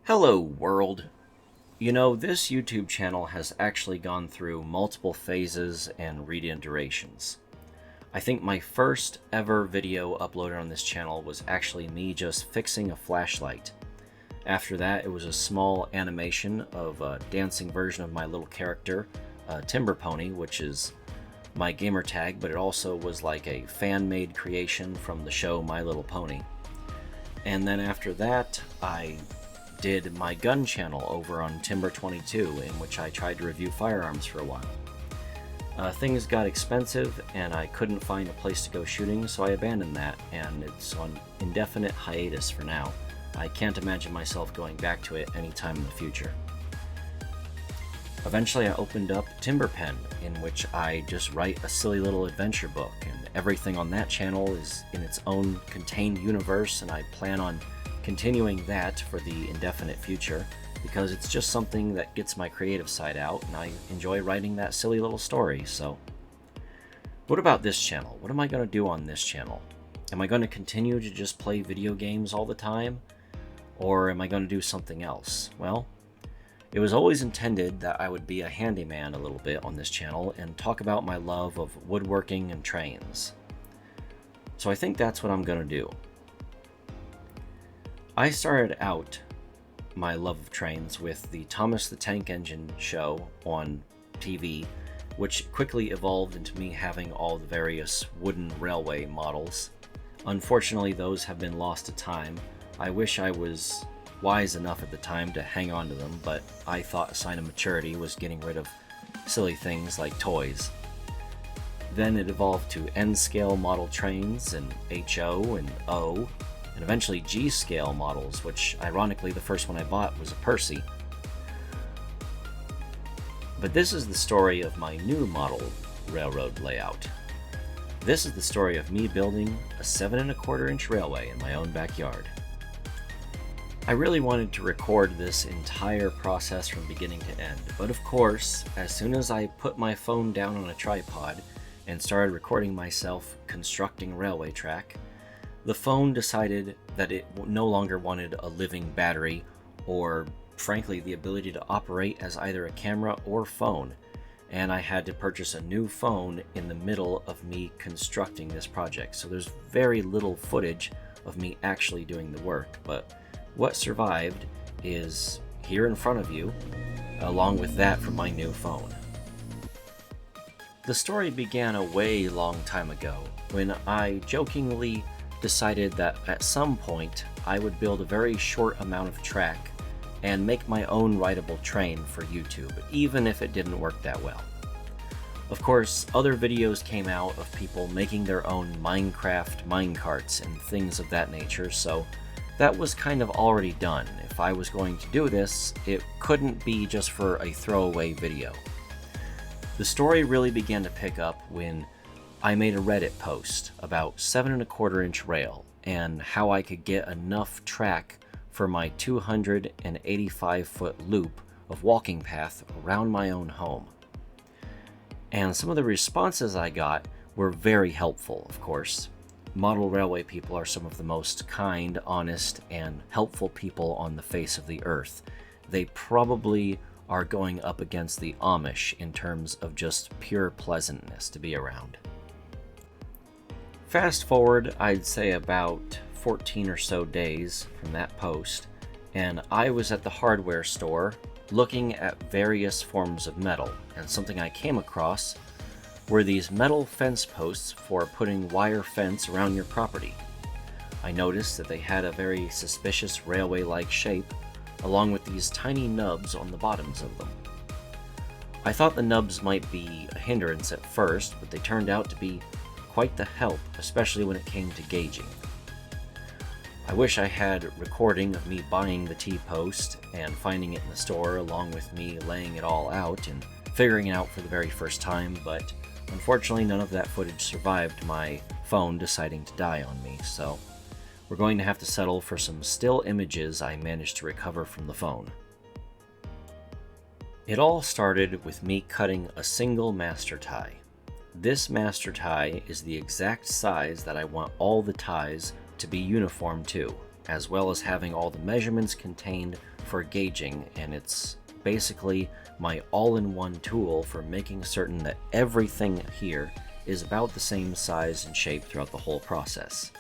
Hello, world. You know, this YouTube channel has actually gone through multiple phases and reiterations. I think my first ever video uploaded on this channel was actually me just fixing a flashlight. After that, it was a small animation of a dancing version of my little character, TimberPony, which is my gamer tag, but it also was like a fan-made creation from the show My Little Pony. And then after that, I did my gun channel over on Timber22, in which I tried to review firearms for a while. Things got expensive and I couldn't find a place to go shooting, so I abandoned that, and it's on indefinite hiatus for now. I can't imagine myself going back to it anytime in the future. Eventually I opened up TimberPen, in which I just write a silly little adventure book, and everything on that channel is in its own contained universe, and I plan on continuing that for the indefinite future, because it's just something that gets my creative side out, and I enjoy writing that silly little story. So what about this channel? What am I going to do on this channel? Am I going to continue to just play video games all the time? Or am I going to do something else? Well, it was always intended that I would be a handyman a little bit on this channel and talk about my love of woodworking and trains. So I think that's what I'm going to do. I started out my love of trains with the Thomas the Tank Engine show on TV, which quickly evolved into me having all the various wooden railway models. Unfortunately, those have been lost to time. I wish I was wise enough at the time to hang on to them, but I thought a sign of maturity was getting rid of silly things like toys. Then it evolved to N-scale model trains, and HO and O, and eventually G-scale models, which ironically the first one I bought was a Percy. But this is the story of my new model railroad layout. This is the story of me building a 7¼ inch railway in my own backyard. I really wanted to record this entire process from beginning to end, but of course, as soon as I put my phone down on a tripod and started recording myself constructing a railway track, the phone decided that it no longer wanted a living battery, or frankly the ability to operate as either a camera or phone, and I had to purchase a new phone in the middle of me constructing this project. So there's very little footage of me actually doing the work, but what survived is here in front of you, along with that from my new phone. The story began a way long time ago, when I jokingly decided that at some point I would build a very short amount of track and make my own rideable train for YouTube, even if it didn't work that well. Of course, other videos came out of people making their own Minecraft minecarts and things of that nature, so that was kind of already done. If I was going to do this, it couldn't be just for a throwaway video. The story really began to pick up when I made a Reddit post about 7¼ inch rail and how I could get enough track for my 285-foot loop of walking path around my own home. And some of the responses I got were very helpful, of course. Model railway people are some of the most kind, honest, and helpful people on the face of the earth. They probably are going up against the Amish in terms of just pure pleasantness to be around. Fast forward, I'd say about 14 or so days from that post, and I was at the hardware store looking at various forms of metal, and something I came across were these metal fence posts for putting wire fence around your property. I noticed that they had a very suspicious railway-like shape, along with these tiny nubs on the bottoms of them. I thought the nubs might be a hindrance at first, but they turned out to be quite the help, especially when it came to gauging. I wish I had a recording of me buying the T-post and finding it in the store, along with me laying it all out and figuring it out for the very first time, but unfortunately none of that footage survived my phone deciding to die on me, so we're going to have to settle for some still images I managed to recover from the phone. It all started with me cutting a single master tie. This master tie is the exact size that I want all the ties to be uniform to, as well as having all the measurements contained for gauging, and it's basically my all-in-one tool for making certain that everything here is about the same size and shape throughout the whole process.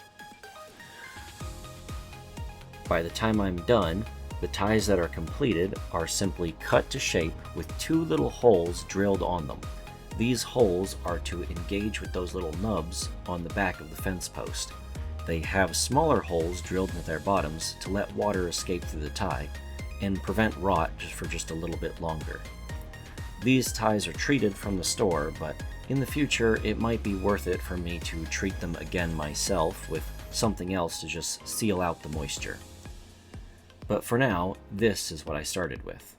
By the time I'm done, the ties that are completed are simply cut to shape with 2 little holes drilled on them. These holes are to engage with those little nubs on the back of the fence post. They have smaller holes drilled into their bottoms to let water escape through the tie and prevent rot for just a little bit longer. These ties are treated from the store, but in the future it might be worth it for me to treat them again myself with something else to just seal out the moisture. But for now, this is what I started with.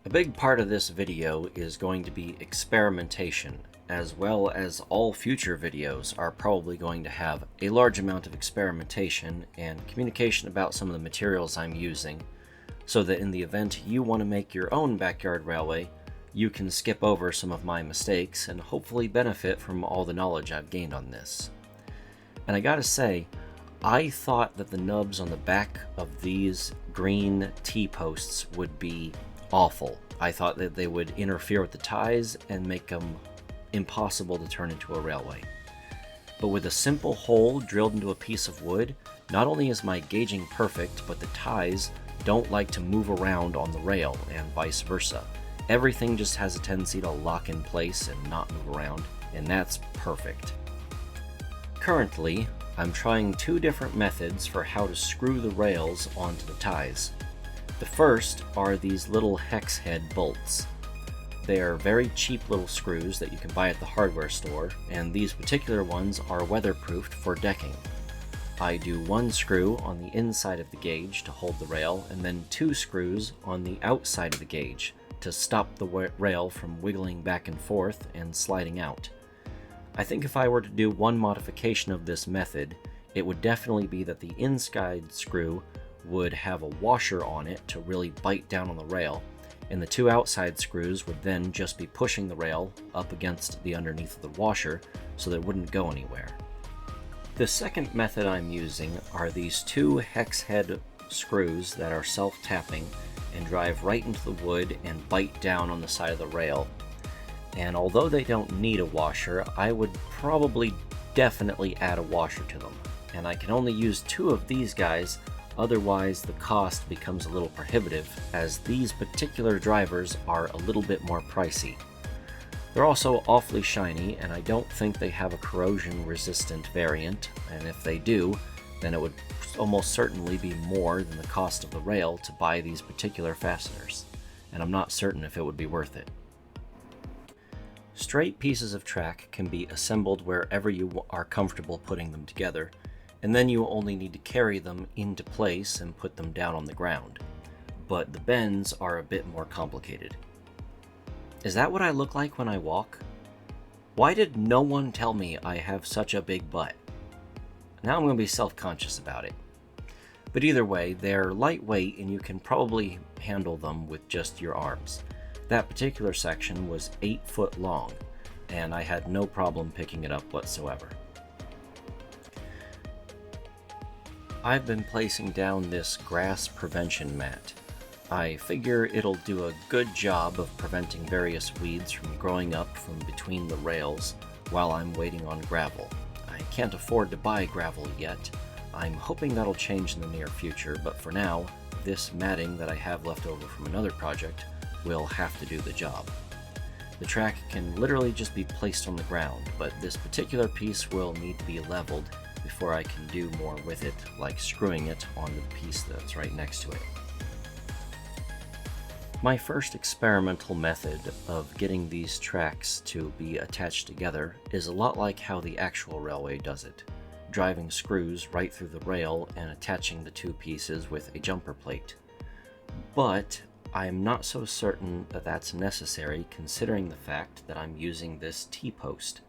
A big part of this video is going to be experimentation, as well as all future videos are probably going to have a large amount of experimentation and communication about some of the materials I'm using, so that in the event you want to make your own backyard railway, you can skip over some of my mistakes and hopefully benefit from all the knowledge I've gained on this. And I gotta say, I thought that the nubs on the back of these green T-posts would be awful. I thought that they would interfere with the ties and make them impossible to turn into a railway. But with a simple hole drilled into a piece of wood, not only is my gauging perfect, but the ties don't like to move around on the rail and vice versa. Everything just has a tendency to lock in place and not move around, and that's perfect. Currently, I'm trying 2 different methods for how to screw the rails onto the ties. The first are these little hex head bolts. They are very cheap little screws that you can buy at the hardware store, and these particular ones are weatherproofed for decking. I do 1 screw on the inside of the gauge to hold the rail, and then 2 screws on the outside of the gauge to stop the rail from wiggling back and forth and sliding out. I think if I were to do one modification of this method, it would definitely be that the inside screw would have a washer on it to really bite down on the rail, and the 2 outside screws would then just be pushing the rail up against the underneath of the washer so that it wouldn't go anywhere. The second method I'm using are these 2 hex head screws that are self-tapping and drive right into the wood and bite down on the side of the rail. And although they don't need a washer, I would probably definitely add a washer to them. And I can only use 2 of these guys, otherwise the cost becomes a little prohibitive, as these particular drivers are a little bit more pricey. They're also awfully shiny, and I don't think they have a corrosion resistant variant, and if they do, then it would almost certainly be more than the cost of the rail to buy these particular fasteners, and I'm not certain if it would be worth it. Straight pieces of track can be assembled wherever you are comfortable putting them together, and then you only need to carry them into place and put them down on the ground. But the bends are a bit more complicated. Is that what I look like when I walk? Why did no one tell me I have such a big butt? Now I'm going to be self-conscious about it. But either way, they're lightweight and you can probably handle them with just your arms. That particular section was 8 foot long, and I had no problem picking it up whatsoever. I've been placing down this grass prevention mat. I figure it'll do a good job of preventing various weeds from growing up from between the rails while I'm waiting on gravel. I can't afford to buy gravel yet. I'm hoping that'll change in the near future, but for now, this matting that I have left over from another project will have to do the job. The track can literally just be placed on the ground, but this particular piece will need to be leveled before I can do more with it, like screwing it onto the piece that's right next to it. My first experimental method of getting these tracks to be attached together is a lot like how the actual railway does it, driving screws right through the rail and attaching the 2 pieces with a jumper plate. But I'm not so certain that that's necessary, considering the fact that I'm using this T-post.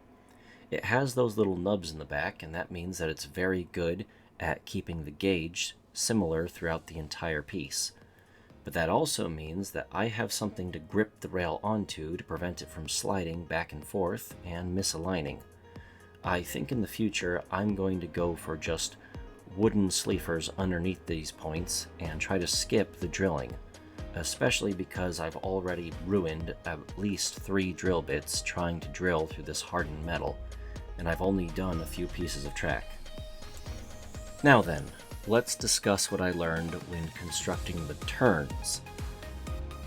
It has those little nubs in the back, and that means that it's very good at keeping the gauge similar throughout the entire piece. But that also means that I have something to grip the rail onto to prevent it from sliding back and forth and misaligning. I think in the future I'm going to go for just wooden sleevers underneath these points and try to skip the drilling, especially because I've already ruined at least 3 drill bits trying to drill through this hardened metal, and I've only done a few pieces of track. Now then, let's discuss what I learned when constructing the turns.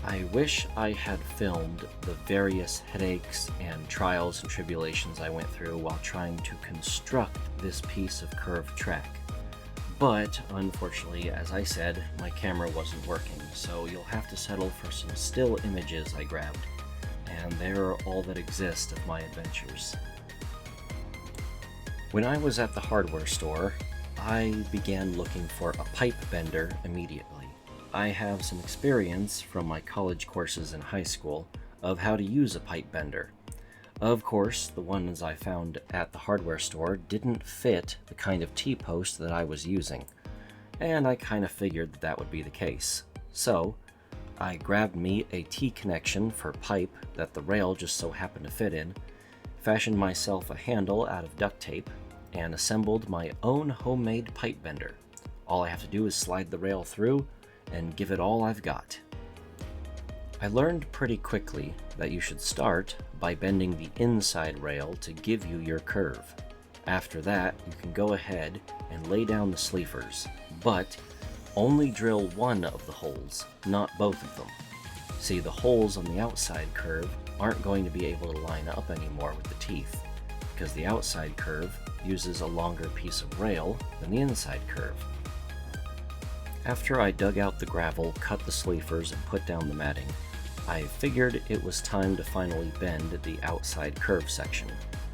I wish I had filmed the various headaches and trials and tribulations I went through while trying to construct this piece of curved track. But, unfortunately, as I said, my camera wasn't working, so you'll have to settle for some still images I grabbed, and they're all that exist of my adventures. When I was at the hardware store, I began looking for a pipe bender immediately. I have some experience from my college courses in high school of how to use a pipe bender. Of course, the ones I found at the hardware store didn't fit the kind of T-post that I was using, and I kind of figured that would be the case. So, I grabbed me a T-connection for pipe that the rail just so happened to fit in, fashioned myself a handle out of duct tape, and assembled my own homemade pipe bender. All I have to do is slide the rail through and give it all I've got. I learned pretty quickly that you should start by bending the inside rail to give you your curve. After that, you can go ahead and lay down the sleevers, but only drill one of the holes, not both of them. See, the holes on the outside curve aren't going to be able to line up anymore with the teeth, because the outside curve uses a longer piece of rail than the inside curve. After I dug out the gravel, cut the sleevers, and put down the matting, I figured it was time to finally bend the outside curve section.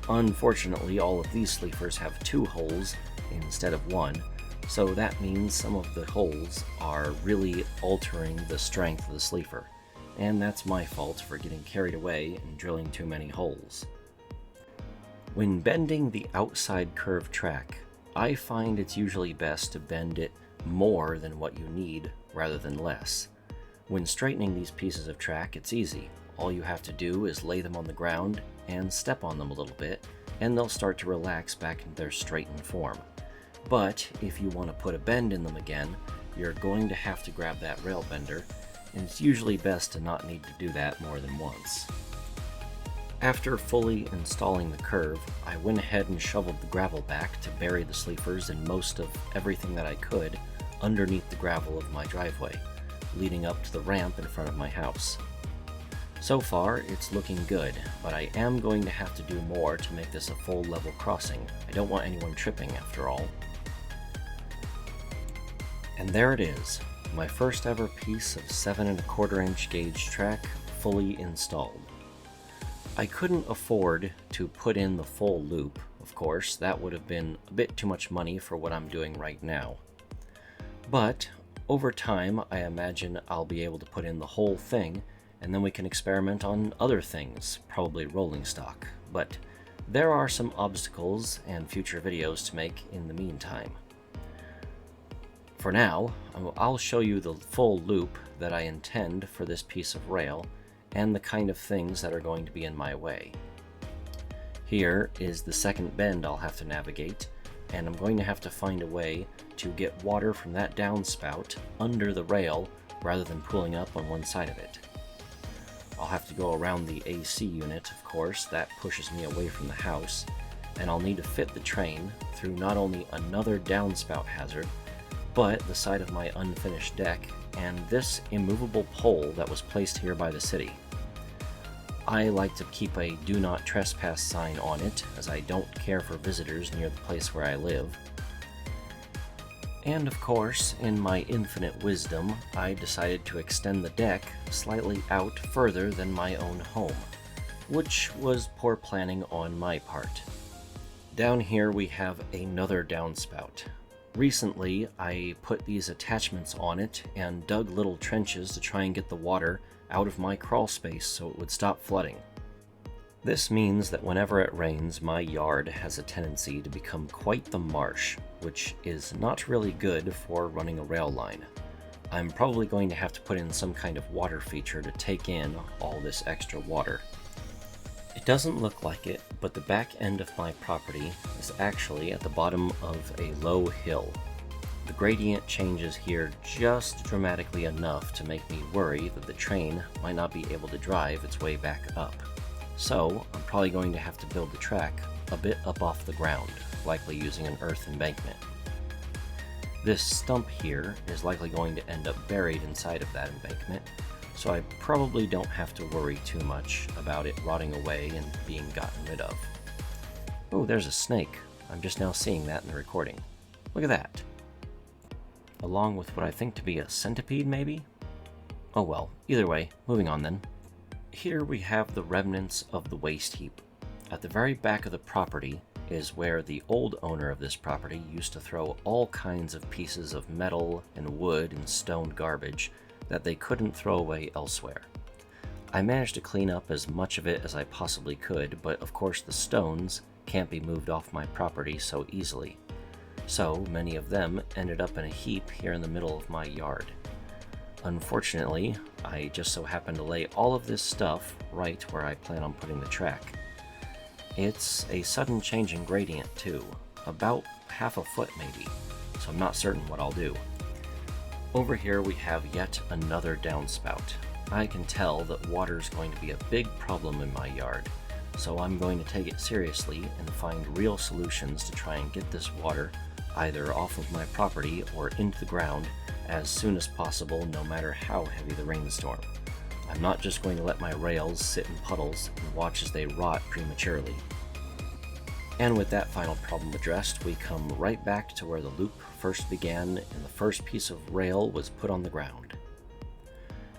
Unfortunately, all of these sleevers have 2 holes instead of 1, so that means some of the holes are really altering the strength of the sleever, and that's my fault for getting carried away and drilling too many holes. When bending the outside curve track, I find it's usually best to bend it more than what you need rather than less. When straightening these pieces of track, it's easy. All you have to do is lay them on the ground and step on them a little bit, and they'll start to relax back into their straightened form. But if you want to put a bend in them again, you're going to have to grab that rail bender, and it's usually best to not need to do that more than once. After fully installing the curve, I went ahead and shoveled the gravel back to bury the sleevers and most of everything that I could underneath the gravel of my driveway, leading up to the ramp in front of my house. So far, it's looking good, but I am going to have to do more to make this a full level crossing. I don't want anyone tripping after all. And there it is, my first ever piece of 7 1/4 inch gauge track fully installed. I couldn't afford to put in the full loop, of course. That would have been a bit too much money for what I'm doing right now. But over time, I imagine I'll be able to put in the whole thing, and then we can experiment on other things, probably rolling stock. But there are some obstacles and future videos to make in the meantime. For now, I'll show you the full loop that I intend for this piece of rail, and the kind of things that are going to be in my way. Here is the second bend I'll have to navigate, and I'm going to have to find a way to get water from that downspout under the rail rather than pulling up on one side of it. I'll have to go around the AC unit, of course, that pushes me away from the house, and I'll need to fit the train through not only another downspout hazard, but the side of my unfinished deck and this immovable pole that was placed here by the city. I like to keep a do not trespass sign on it, as I don't care for visitors near the place where I live. And of course, in my infinite wisdom, I decided to extend the deck slightly out further than my own home, which was poor planning on my part. Down here we have another downspout. Recently, I put these attachments on it and dug little trenches to try and get the water out of my crawl space so it would stop flooding. This means that whenever it rains, my yard has a tendency to become quite the marsh, which is not really good for running a rail line. I'm probably going to have to put in some kind of water feature to take in all this extra water. It doesn't look like it, but the back end of my property is actually at the bottom of a low hill. The gradient changes here just dramatically enough to make me worry that the train might not be able to drive its way back up. So I'm probably going to have to build the track a bit up off the ground, likely using an earth embankment. This stump here is likely going to end up buried inside of that embankment, so I probably don't have to worry too much about it rotting away and being gotten rid of. Oh, there's a snake. I'm just now seeing that in the recording. Look at that. Along with what I think to be a centipede, maybe? Oh well, either way, moving on then. Here we have the remnants of the waste heap. At the very back of the property is where the old owner of this property used to throw all kinds of pieces of metal and wood and stone garbage that they couldn't throw away elsewhere. I managed to clean up as much of it as I possibly could, but of course the stones can't be moved off my property so easily. So many of them ended up in a heap here in the middle of my yard. Unfortunately, I just so happened to lay all of this stuff right where I plan on putting the track. It's a sudden change in gradient too, about half a foot maybe, so I'm not certain what I'll do. Over here we have yet another downspout. I can tell that water's going to be a big problem in my yard, so I'm going to take it seriously and find real solutions to try and get this water either off of my property or into the ground as soon as possible, no matter how heavy the rainstorm. I'm not just going to let my rails sit in puddles and watch as they rot prematurely. And with that final problem addressed, we come right back to where the loop first began and the first piece of rail was put on the ground.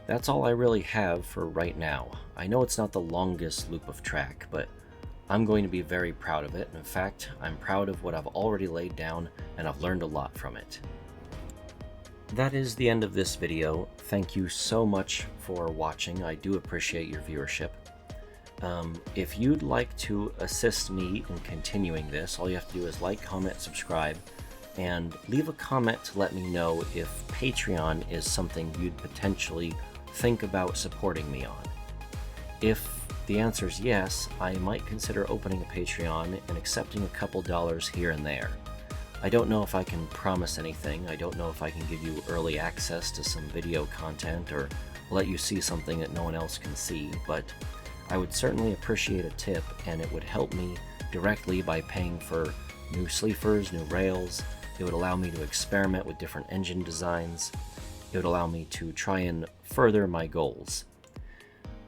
That's all I really have for right now. I know it's not the longest loop of track, but I'm going to be very proud of it. In fact, I'm proud of what I've already laid down, and I've learned a lot from it. That is the end of this video. Thank you so much for watching. I do appreciate your viewership. If you'd like to assist me in continuing this, all you have to do is like, comment, subscribe, and leave a comment to let me know if Patreon is something you'd potentially think about supporting me on. If the answer is yes, I might consider opening a Patreon and accepting a couple dollars here and there. I don't know if I can promise anything. I don't know if I can give you early access to some video content or let you see something that no one else can see, but I would certainly appreciate a tip, and it would help me directly by paying for new sleevers, new rails. It would allow me to experiment with different engine designs. It would allow me to try and further my goals.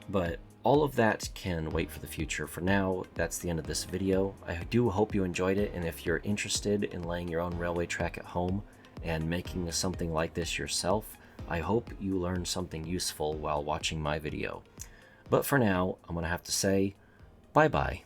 But all of that can wait for the future. For now, that's the end of this video. I do hope you enjoyed it, and if you're interested in laying your own railway track at home and making something like this yourself, I hope you learned something useful while watching my video. But for now, I'm going to have to say bye-bye.